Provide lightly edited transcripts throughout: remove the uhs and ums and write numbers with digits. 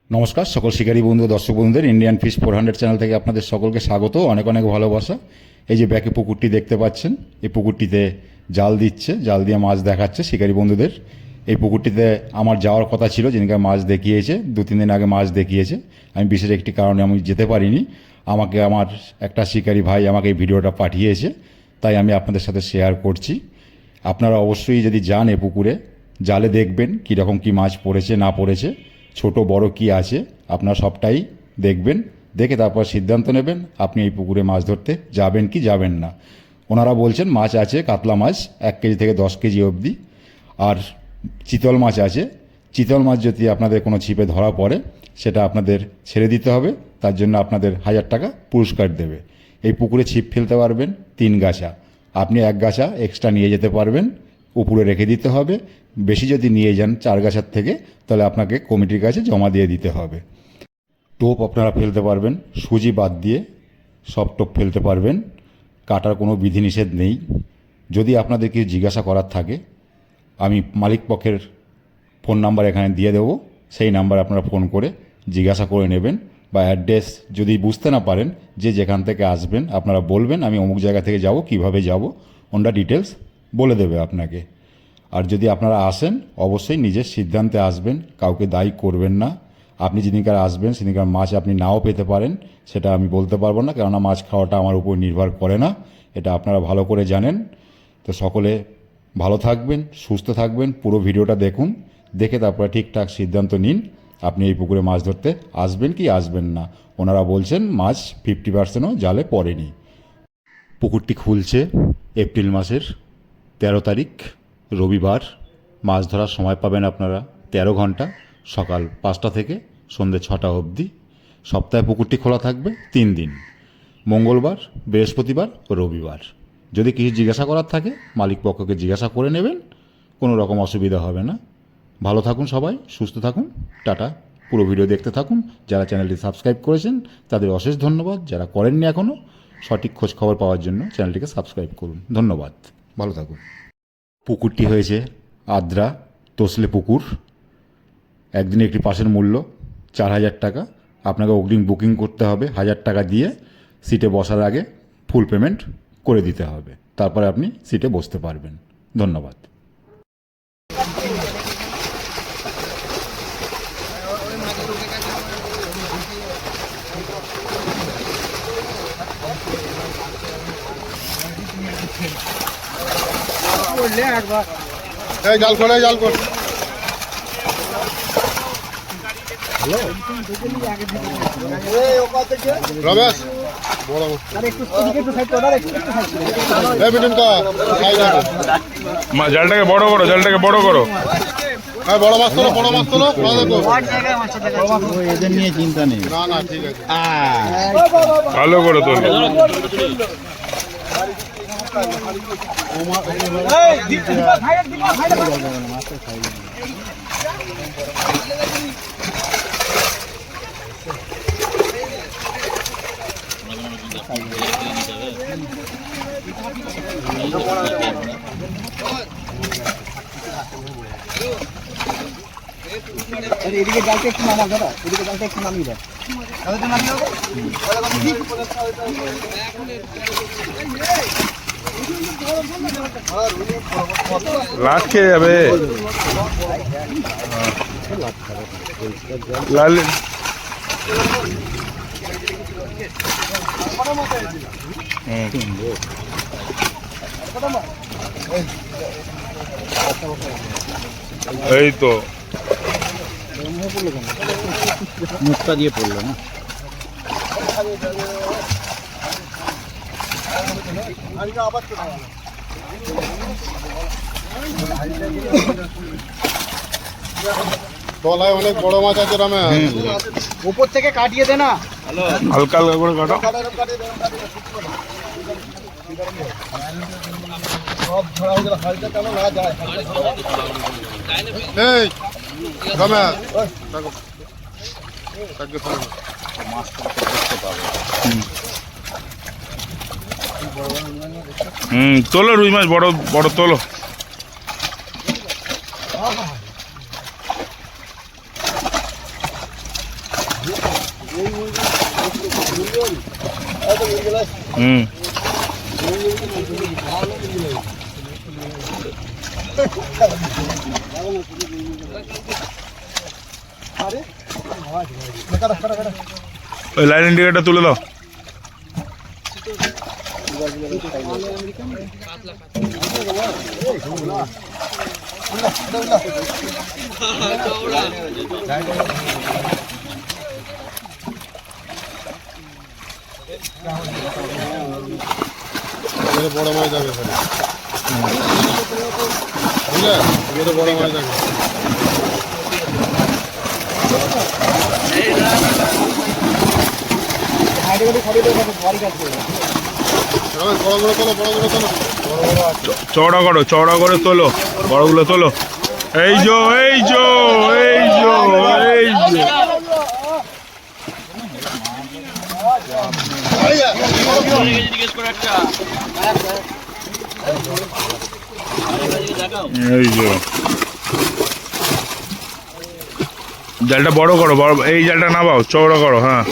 নমস্কার সকল শিকারী বন্ধু দর্শক বন্ধুদের ইন্ডিয়ান ফিশ 400 চ্যানেল থেকে আপনাদের সকলকে স্বাগত, অনেক অনেক ভালোবাসা। এই যে ব্যাকে পুকুরটি দেখতে পাচ্ছেন, এই পুকুরটিতে জাল দিচ্ছে, জাল দিয়ে মাছ দেখাচ্ছে শিকারী বন্ধুদের। এই পুকুরটিতে আমার যাওয়ার কথা ছিল, যেদিনকে মাছ দেখিয়েছে, 2-3 দিন আগে মাছ দেখিয়েছে। আমি বিশেষ একটি কারণে আমি যেতে পারিনি। আমাকে আমার একটা শিকারী ভাই আমাকে এই ভিডিওটা পাঠিয়েছে, তাই আমি আপনাদের সাথে শেয়ার করছি। আপনারা অবশ্যই যদি যান এ পুকুরে, জালে দেখবেন কীরকম কী মাছ পড়েছে না পড়েছে, ছোট বড় কি আছে, আপনারা সবটাই দেখবেন। দেখে তারপর সিদ্ধান্ত নেবেন আপনি এই পুকুরে মাছ ধরতে যাবেন কি যাবেন না। ওনারা বলছেন মাছ আছে, কাতলা মাছ 1 কেজি থেকে 10 কেজি অবধি, আর চিতল মাছ আছে। চিতল মাছ যদি আপনাদের কোনো ছিপে ধরা পড়ে, সেটা আপনাদের ছেড়ে দিতে হবে, তার জন্য আপনাদের 1000 টাকা পুরস্কার দেবে। এই পুকুরে ছিপ ফেলতে পারবেন 3 গাছা, আপনি 1 গাছা এক্সট্রা নিয়ে যেতে পারবেন, উপরে রেখে দিতে হবে। বেশি যদি নিয়ে যান 4 গাছার থেকে, তাহলে আপনাকে কমিটির কাছে জমা দিয়ে দিতে হবে। টোপ আপনারা ফেলতে পারবেন, সুজি বাদ দিয়ে সব টোপ ফেলতে পারবেন, কাটার কোনো বিধিনিষেধ নেই। যদি আপনাদের কিছু জিজ্ঞাসা করার থাকে, আমি মালিক পক্ষের ফোন নাম্বার এখানে দিয়ে দেবো, সেই নাম্বারে আপনারা ফোন করে জিজ্ঞাসা করে নেবেন। বা অ্যাড্রেস যদি বুঝতে না পারেন, যে যেখান থেকে আসবেন আপনারা বলবেন আমি অমুক জায়গা থেকে যাব, কিভাবে যাব, ওনারা ডিটেলস বলে দেবে আপনাকে। আর যদি আপনারা আসেন, অবশ্যই নিজের সিদ্ধান্তে আসবেন, কাউকে দায়ী করবেন না। আপনি যেদিনকার আসবেন সেদিনকার মাছ আপনি নাও পেতে পারেন, সেটা আমি বলতে পারবো না, কেননা মাছ খাওয়াটা আমার উপর নির্ভর করে না, এটা আপনারা ভালো করে জানেন। তো সকলে ভালো থাকবেন, সুস্থ থাকবেন, পুরো ভিডিওটা দেখুন, দেখে তারপরে ঠিকঠাক সিদ্ধান্ত নিন আপনি এই পুকুরে মাছ ধরতে আসবেন কি আসবেন না। ওনারা বলছেন মাছ 50%ও জালে পড়েনি। পুকুরটি খুলছে এপ্রিল মাসের 13 তারিখ রবিবার। মাছ ধরার সময় পাবেন আপনারা 13 ঘন্টা, সকাল 5টা থেকে সন্ধ্যে 6টা অবধি। সপ্তাহে পুকুরটি খোলা থাকবে 3 দিন, মঙ্গলবার, বৃহস্পতিবার ও রবিবার। যদি কিছু জিজ্ঞাসা করার থাকে মালিক পক্ষকে জিজ্ঞাসা করে নেবেন, কোনো রকম অসুবিধা হবে না। ভালো থাকুন সবাই, সুস্থ থাকুন, টাটা। পুরো ভিডিও দেখতে থাকুন। যারা চ্যানেলটি সাবস্ক্রাইব করেছেন তাদের অশেষ ধন্যবাদ, যারা করেননি এখনও, সঠিক খোঁজ খবর পাওয়ার জন্য চ্যানেলটিকে সাবস্ক্রাইব করুন। ধন্যবাদ, ভালো থাকুন। পুকুরটি হয়েছে আদ্রা তোসলে পুকুর। একদিনে একটি পাসের মূল্য 4000 টাকা। আপনাকে অগ্রিম বুকিং করতে হবে 1000 টাকা দিয়ে, সিটে বসার আগে ফুল পেমেন্ট করে দিতে হবে, তারপরে আপনি সিটে বসতে পারবেন। ধন্যবাদ। জাল কর, জাল কর। রমেশ জালটাকে বড় করো, জালটাকে বড় করো। হ্যাঁ, বড় মাছ তোলো, বড় মাছ তোলো। এদের নিয়ে চিন্তা নেই। না না, ঠিক আছে। ভালো করে তোলো। এদিকে জালটা একটু নামা দাদা, এদিকে জালটা একটু নামিয়ে দাও। লাট খেয়ে যাবে। লাল এই তো মুখটা দিয়ে পড়লো না। তলায় অনেক বড় মাছ আছে রমেশ। উপর থেকে কাটিয়ে দে না। হালকা হালকা করে কাটো। এই রমেশ, তোলো রুই মাছ, বড় বড় তোলো। হুম ওই লাইন ইন্ডিকেটার তুলে দাও। এবারে বড় মাছ যাবে এখানে বুঝলে, এবারে বড় মাছ যাবে। রমেশ বড়গুলো তোলো, বড়গুলো তোলো। চওড়া করো, চওড়া করে তোলো, বড়গুলো তোলো। এই যো এই যো এই যো এই যো। এই যো জালটা বড় করো, বড় এই জালটা নামাও, চওড়া করো। হ্যাঁ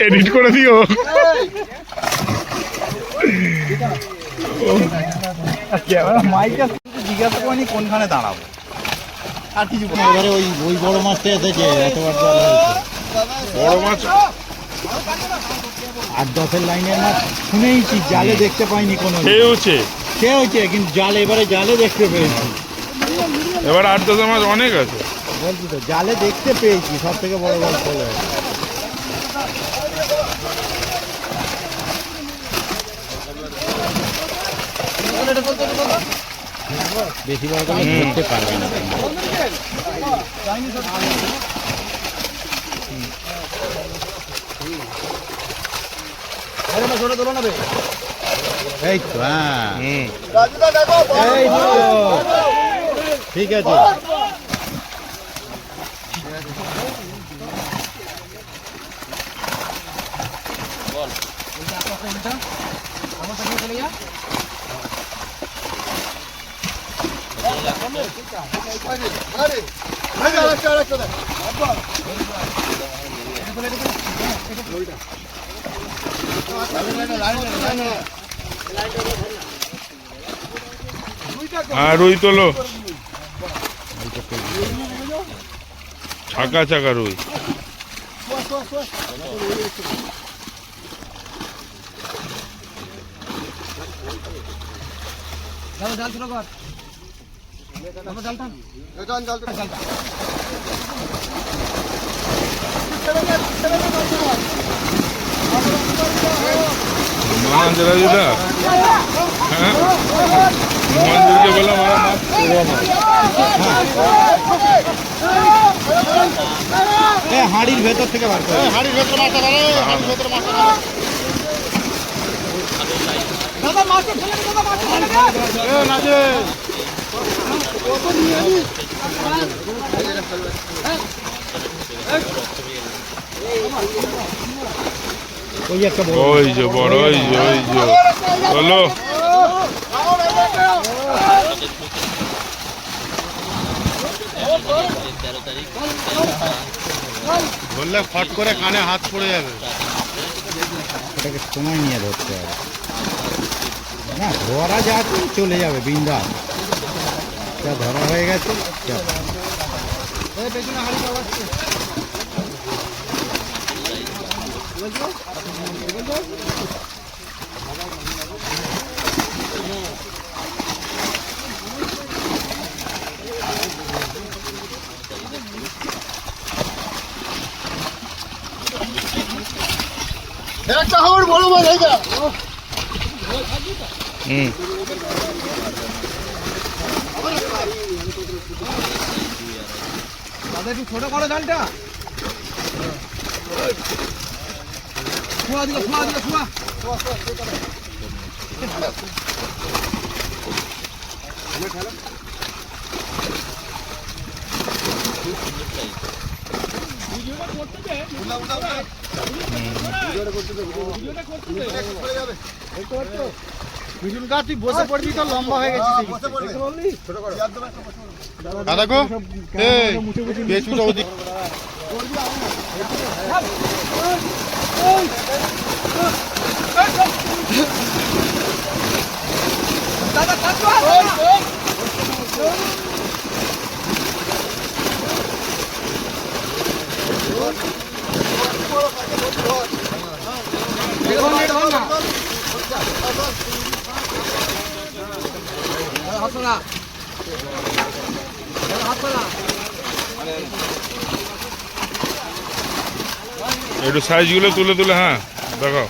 এডিট করে দিও। জিজ্ঞাসা করিনি কোনখানে দাঁড়াবো, আর কিছু এবারে ওই বড় মাছটা এসেছে, এতবার জল হয়েছে। বড় মাছ 8-10 লাইনের মাছ শুনেইছি, জালে দেখতে পাইনি কোনো। খেয়েওছে, সে হচ্ছে কিন্তু এবারে জালে দেখতে পেয়েছি। এবার 8-10 মাছ অনেক আছে। বলছি তো, জালে দেখতে পেয়েছি সব থেকে বড় বড় ফল হয়েছে। বেশি বড় করে ধরতে পারবে না। এই তো, হ্যাঁ এই তো, ঠিক আছে। হ্যাঁ রুই তোলো, ছাকা ছাকা রুই। মন্দিরকে বললাম হাঁড়ির ভেতর থেকে বার করে, হাড়ির ভেতরে মাছটা ধরে, হাড়ির ভেতরে মাছটা ধরে। ওই একটা বড়, ওই যে বড়, ওই যে ওই যে চলো। ধরলে ফট করে কানে হাত পড়ে যাবে। ওটাকে সময় নিয়ে ধরতে হবে না, ধরা যাচ্ছে চলে যাবে বিন্দাস। যা ধরা হয়ে গেছে যা। একটা হাওড় বড় মাছ এইটা। হুম একটু ছোট করো জালটা, মিঠুন কা তুই বসে পড়বি তো লম্বা হয়ে গেছিস দাদা গো এই পেছুটা ওদিক একটু সাইজগুলো তুলে তুলে, হ্যাঁ দেখাও।